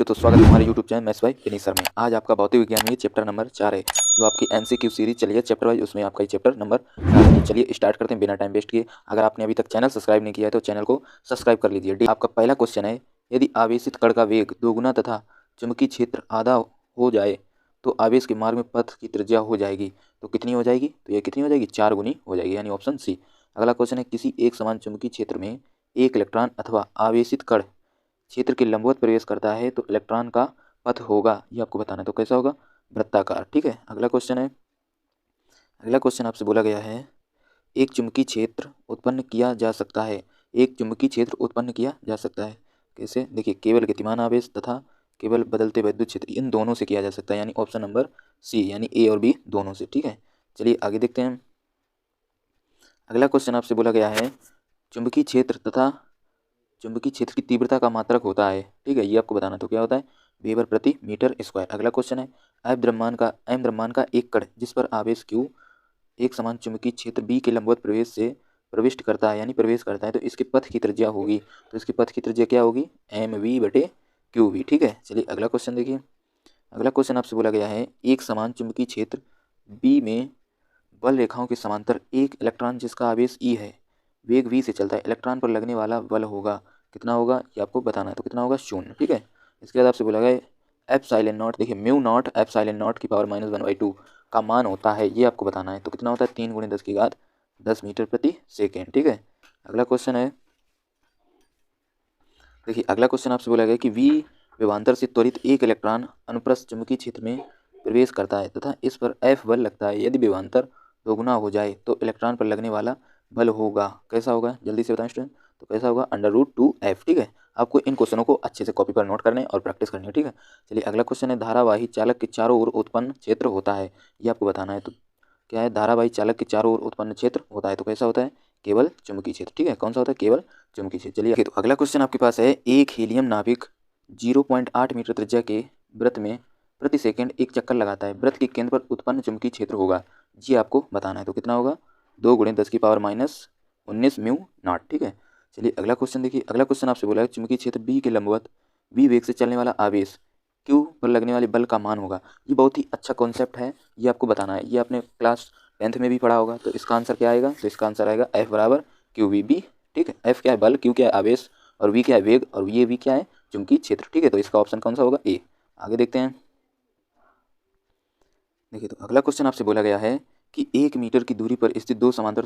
तो स्वागत है हमारे YouTube channel maths by finisher में। आज आपका भौतिक विज्ञान में चैप्टर नंबर 4 है, जो आपकी एमसीक्यू सीरीज चली है चैप्टर वाइज, उसमें आपका ये चैप्टर नंबर 4 है। चलिए स्टार्ट करते हैं बिना टाइम वेस्ट किए। अगर आपने अभी तक चैनल सब्सक्राइब नहीं किया है तो चैनल को सब्सक्राइब कर लीजिए। आपका पहला क्वेश्चन है, यदि आवेशित कण का वेग दोगुना तथा चुंबकीय क्षेत्र आधा हो जाए तो आवेश के मार्ग में पथ की त्रिज्या हो जाएगी तो कितनी हो जाएगी? तो ये कितनी हो जाएगी? 4 गुनी हो जाएगी, यानी ऑप्शन सी। अगला क्वेश्चन है, किसी एक समान चुंबकीय क्षेत्र में एक इलेक्ट्रॉन अथवा आवेशित कण क्षेत्र के लंबवत प्रवेश करता है तो इलेक्ट्रॉन का पथ होगा, ये आपको बताना है। तो कैसा होगा? वृत्ताकार। ठीक है। अगला क्वेश्चन आपसे बोला गया है, एक चुंबकीय क्षेत्र उत्पन्न किया जा सकता है। एक चुंबकीय क्षेत्र उत्पन्न किया जा सकता है कैसे? देखिए, केवल गतिमान आवेश तथा केवल बदलते विद्युत क्षेत्र, इन दोनों से किया जा सकता है, यानी ऑप्शन नंबर सी, यानी ए और बी दोनों से। ठीक है, चलिए आगे देखते हैं। अगला क्वेश्चन आपसे बोला गया है, चुंबकीय क्षेत्र तथा चुंबकीय क्षेत्र की तीव्रता का मात्रक होता है। ठीक है, ये आपको बताना। तो क्या होता है? वेबर प्रति मीटर स्क्वायर। अगला क्वेश्चन है, एम द्रव्यमान का एक कण जिस पर आवेश Q एक समान चुंबकीय क्षेत्र B के लंबवत प्रवेश से प्रविष्ट करता है, यानी प्रवेश करता है, तो इसके पथ की त्रिज्या होगी। तो इसके पथ की त्रिज्या क्या होगी? mv/qv। ठीक है, चलिए अगला क्वेश्चन देखिए। अगला क्वेश्चन आपसे बोला गया है, एक समान चुंबकीय क्षेत्र B में बल रेखाओं के समांतर एक इलेक्ट्रॉन जिसका आवेश E है, वेग v से चलता है, इलेक्ट्रॉन पर लगने वाला बल होगा, कितना होगा ये आपको बताना है। तो कितना होगा? 0। ठीक है, इसके बाद आपसे बोला गया एप्सिलॉन नॉट। देखिए, म्यू नॉट एप्सिलॉन नॉट की पावर -1/2 का मान होता है, ये आपको बताना है। तो कितना होता है? 3 × 10 मीटर प्रति सेकेंड। ठीक है, अगला क्वेश्चन है, देखिए अगला क्वेश्चन आपसे बोला गया कि v विभवांतर से त्वरित एक इलेक्ट्रॉन अनुप्रस्थ चुंबकीय क्षेत्र में प्रवेश करता है तथा इस पर F बल लगता है। यदि विभवांतर दोगुना हो जाए तो इलेक्ट्रॉन पर लगने वाला बल होगा, कैसा होगा? जल्दी से बताएं स्टूडेंट। तो कैसा होगा? √2F। ठीक है, आपको इन क्वेश्चनों को अच्छे से कॉपी पर नोट करने और प्रैक्टिस करनी है। ठीक है, चलिए अगला क्वेश्चन है, धारावाही चालक के चारों ओर उत्पन्न क्षेत्र होता है, ये आपको बताना है। तो क्या है? धारावाही चालक के चारों ओर उत्पन्न क्षेत्र होता है, तो कैसा होता है? केवल चुंबकीय क्षेत्र। ठीक है, कौन सा होता है? केवल चुंबकीय क्षेत्र। चलिए तो अगला क्वेश्चन आपके पास है, एक हीलियम नाभिक 0.8 मीटर त्रिज्या के वृत्त में प्रति सेकंड एक चक्कर लगाता है, वृत्त के केंद्र पर उत्पन्न चुंबकीय क्षेत्र होगा, जी आपको बताना है। तो कितना होगा? 2 × 10⁻19 म्यू नॉट। ठीक है, चलिए अगला क्वेश्चन देखिए। अगला क्वेश्चन आपसे बोला है, चुंबकीय क्षेत्र बी के लंबवत बी वेग से चलने वाला आवेश क्यू पर लगने वाले बल का मान होगा। ये बहुत ही अच्छा कॉन्सेप्ट है, ये आपको बताना है। ये आपने क्लास 10th में भी पढ़ा होगा। तो इसका आंसर क्या आएगा? तो इसका आंसर आएगा F = QVB। ठीक है, F क्या है? बल, Q क्या है? आवेश, और V क्या है? वेग, और ये V क्या है? चुंबकीय क्षेत्र। ठीक है, तो इसका ऑप्शन कौन सा होगा? ए। आगे देखते हैं। देखिए, तो अगला क्वेश्चन आपसे बोला गया है कि 1 मीटर की दूरी पर स्थित दो समांतर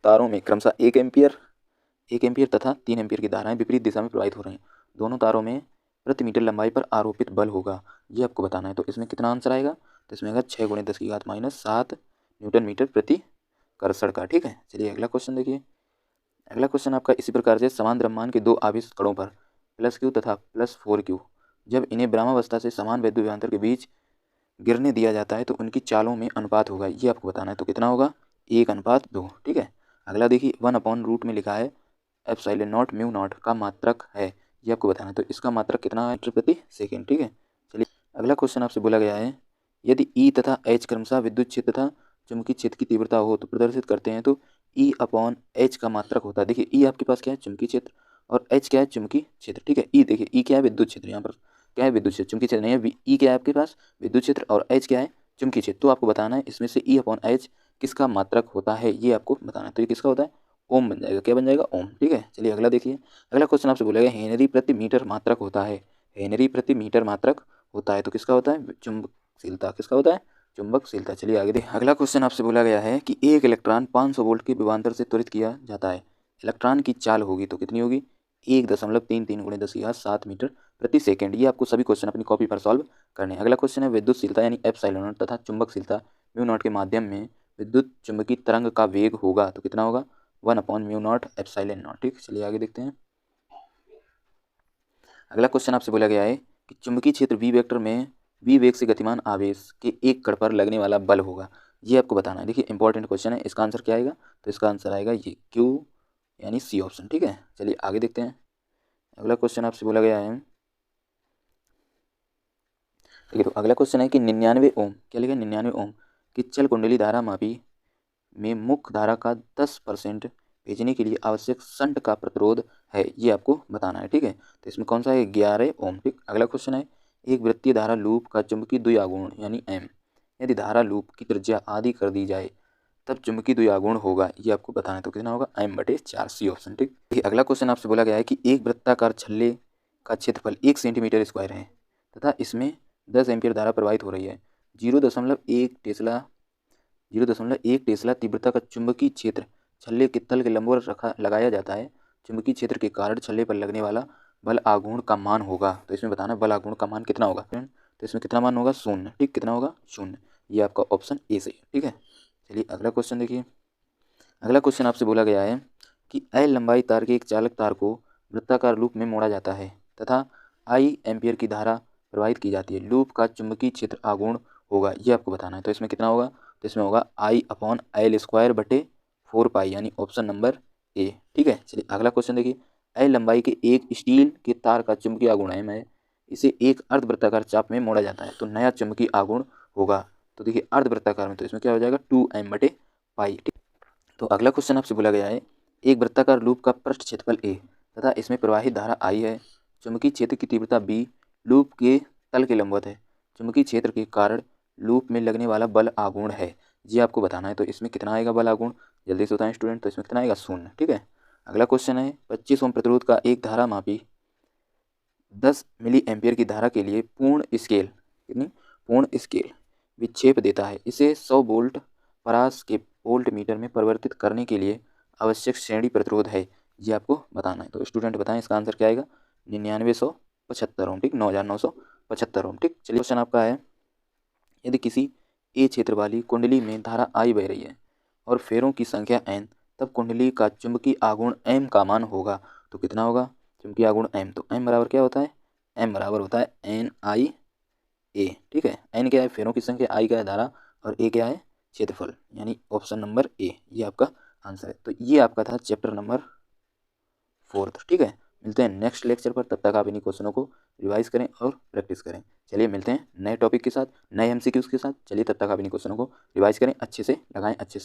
तारों में क्रमशः 1 एम्पियर तथा 3 एम्पियर की धाराएं विपरीत दिशा में प्रवाहित हो रही हैं। दोनों तारों में प्रति मीटर लंबाई पर आरोपित बल होगा, ये आपको बताना है। तो इसमें कितना आंसर आएगा? तो इसमें आएगा 6 × 10⁻7 न्यूटन मीटर प्रति कर्षण का। ठीक है, चलिए अगला क्वेश्चन देखिए। अगला क्वेश्चन आपका इसी प्रकार से, समान द्रव्यमान के दो आवेश कणों पर +Q तथा +4Q जब इन्हें ब्रह्मावस्था से समान वैद्युत विभवांतर के बीच गिरने दिया जाता है तो उनकी चालों में अनुपात होगा, ये आपको बताना है। तो कितना होगा? 1:2। ठीक है, अगला देखिए, 1/√, में लिखा है एप्सिलॉन नॉट म्यू नॉट का मात्रक है, ये आपको बताना है। तो इसका मात्रक कितना है? मीटर प्रति सेकेंड। ठीक है, चलिए अगला क्वेश्चन आपसे बोला गया है, यदि E तथा H क्रमशः विद्युत क्षेत्र तथा चुंबकीय क्षेत्र की तीव्रता हो तो प्रदर्शित करते हैं, तो E/H का मात्रक होता है। देखिए, E आपके पास क्या है? चुंबकीय क्षेत्र, और H क्या है? चुंबकीय क्षेत्र। ठीक है, E देखिए, E क्या है? विद्युत क्षेत्र। यहाँ पर क्या है? विद्युत क्षेत्र। चुंबकीय क्षेत्र नहीं है। E क्या है आपके पास? विद्युत क्षेत्र, और H क्या है? चुंबकीय क्षेत्र। तो आपको बताना है इसमें से E/H किसका मात्रक होता है, ये आपको बताना है। तो ये किसका होता है? ओम बन जाएगा। क्या बन जाएगा? ओम। ठीक है, चलिए अगला देखिए। अगला क्वेश्चन आपसे बोलेगा, हेनरी प्रति मीटर मात्रक होता है। हेनरी प्रति मीटर मात्रक होता है, तो किसका होता है? चुंबकशीलता। किसका होता है? चुंबकशीलता। चलिए आगे देखिए। अगला क्वेश्चन आपसे बोला गया है कि एक इलेक्ट्रॉन 500 वोल्ट के विभवांतर से त्वरित किया जाता है, इलेक्ट्रॉन की चाल होगी, तो कितनी होगी? 1.33 × 10⁻7 मीटर प्रति सेकेंड। ये आपको सभी क्वेश्चन अपनी कॉपी पर सॉल्व करने हैं। अगला क्वेश्चन है, विद्युतशीलता यानी एप्सिलॉन नॉट तथा चुंबकशीलता म्यू नॉट के माध्यम में विद्युत चुंबकीय तरंग का वेग होगा, तो कितना होगा? 1/μ0 एप्सिलॉन नॉट। ठीक, चलिए आगे देखते हैं। अगला क्वेश्चन आपसे बोला गया है कि चुंबकीय क्षेत्र V वेक्टर में V वेग से गतिमान आवेश के एक कण पर लगने वाला बल होगा, ये आपको बताना है। देखिए, इंपॉर्टेंट क्वेश्चन है, इसका आंसर क्या आएगा? तो इसका आंसर आएगा ये Q, यानी सी ऑप्शन। ठीक है, चलिए आगे देखते हैं। अगला क्वेश्चन आपसे बोला गया है, देखिए तो अगला क्वेश्चन है कि 99 ओम, क्या लिखा है? 99 ओम की चल कुंडली धारा मापी में मुख्य धारा का 10% भेजने के लिए आवश्यक शंट का प्रतिरोध है, ये आपको बताना है। ठीक है, तो इसमें कौन सा है? 11 ओम। ठीक, अगला क्वेश्चन है, एक वृत्तीय धारा लूप का चुंबकीय द्विआघूर्ण यानी एम, यदि धारा लूप की त्रिज्या आदि कर दी जाए तब चुंबकीय द्विआघूर्ण होगा, ये आपको बताना है। तो कितना होगा? m/4, C option. ठीक, अगला क्वेश्चन आपसे बोला गया है कि एक वृत्ताकार छल्ले का क्षेत्रफल 1 सेंटीमीटर स्क्वायर है तथा इसमें 10 एम्पीयर धारा प्रवाहित हो रही है। 0.1 टेस्ला तीव्रता का चुंबकीय क्षेत्र छल्ले के तल के लंबवत लगाया जाता है। चुंबकीय क्षेत्र के कारण छल्ले पर लगने वाला बल आघूर्ण का मान होगा। तो इसमें बताना बल आघूर्ण का मान कितना होगा। तो इसमें कितना मान होगा? 0। ठीक, कितना होगा? 0। ये आपका ऑप्शन ए सही है। ठीक है, चलिए अगला क्वेश्चन देखिए। अगला क्वेश्चन आपसे बोला गया है कि एल लंबाई तार के एक चालक तार को वृत्ताकार लूप में मोड़ा जाता है तथा आई एम्पियर की धारा प्रवाहित की जाती है। लूप का चुंबकीय क्षेत्र आघूर्ण होगा, ये आपको बताना है। तो इसमें कितना होगा? तो इसमें होगा I/L² / 4 पाई, यानी ऑप्शन नंबर ए। ठीक है, चलिए अगला क्वेश्चन देखिए। एल लंबाई के एक स्टील के तार का चुंबकीय आघूर्ण एम है, इसे एक अर्धवृत्ताकार चाप में मोड़ा जाता है तो नया चुंबकीय आघूर्ण होगा। तो देखिए अर्धवृत्ताकार में, तो इसमें क्या हो जाएगा? 2m/पाई। तो अगला क्वेश्चन आपसे बोला गया है, एक वृत्ताकार लूप का पृष्ठ क्षेत्रफल ए तथा इसमें प्रवाहित धारा आई है। चुंबकीय क्षेत्र की तीव्रता बी लूप के तल के लंबवत है। चुंबकीय क्षेत्र के कारण लूप में लगने वाला बल आघूर्ण है, ये आपको बताना है। तो इसमें कितना आएगा बल आघूर्ण? जल्दी से बताएं स्टूडेंट। तो इसमें कितना आएगा? 0। ठीक है, अगला क्वेश्चन है, 25 ओम प्रतिरोध का एक धारा मापी 10 मिली एम्पियर की धारा के लिए पूर्ण स्केल विक्षेप देता है। इसे 100 वोल्ट परास के वोल्ट मीटर में परिवर्तित करने के लिए आवश्यक श्रेणी प्रतिरोध है, ये आपको बताना है। तो स्टूडेंट बताएं इसका आंसर क्या आएगा? 9975 ओम। ठीक, 9975 ओम। ठीक, चलिए क्वेश्चन आपका है, यदि किसी ए क्षेत्र वाली कुंडली में धारा आई बह रही है और फेरों की संख्या n, तब कुंडली का चुंबकीय आघूर्ण m का मान होगा। तो कितना होगा चुंबकीय आघूर्ण m? तो m बराबर क्या होता है? m बराबर होता है NIA। ठीक है, n क्या है? फेरों की संख्या, I क्या है? धारा, और A क्या है? क्षेत्रफल, यानी ऑप्शन नंबर ए, ये आपका आंसर है। तो ये आपका था चैप्टर नंबर 4। ठीक है, मिलते हैं नेक्स्ट लेक्चर पर। तब तक आप इन्हीं क्वेश्चनों को रिवाइज करें और प्रैक्टिस करें। चलिए मिलते हैं नए टॉपिक के साथ, नए MCQs के साथ। चलिए तब तक आप इन्हीं क्वेश्चनों को रिवाइज करें, अच्छे से लगाएं, अच्छे से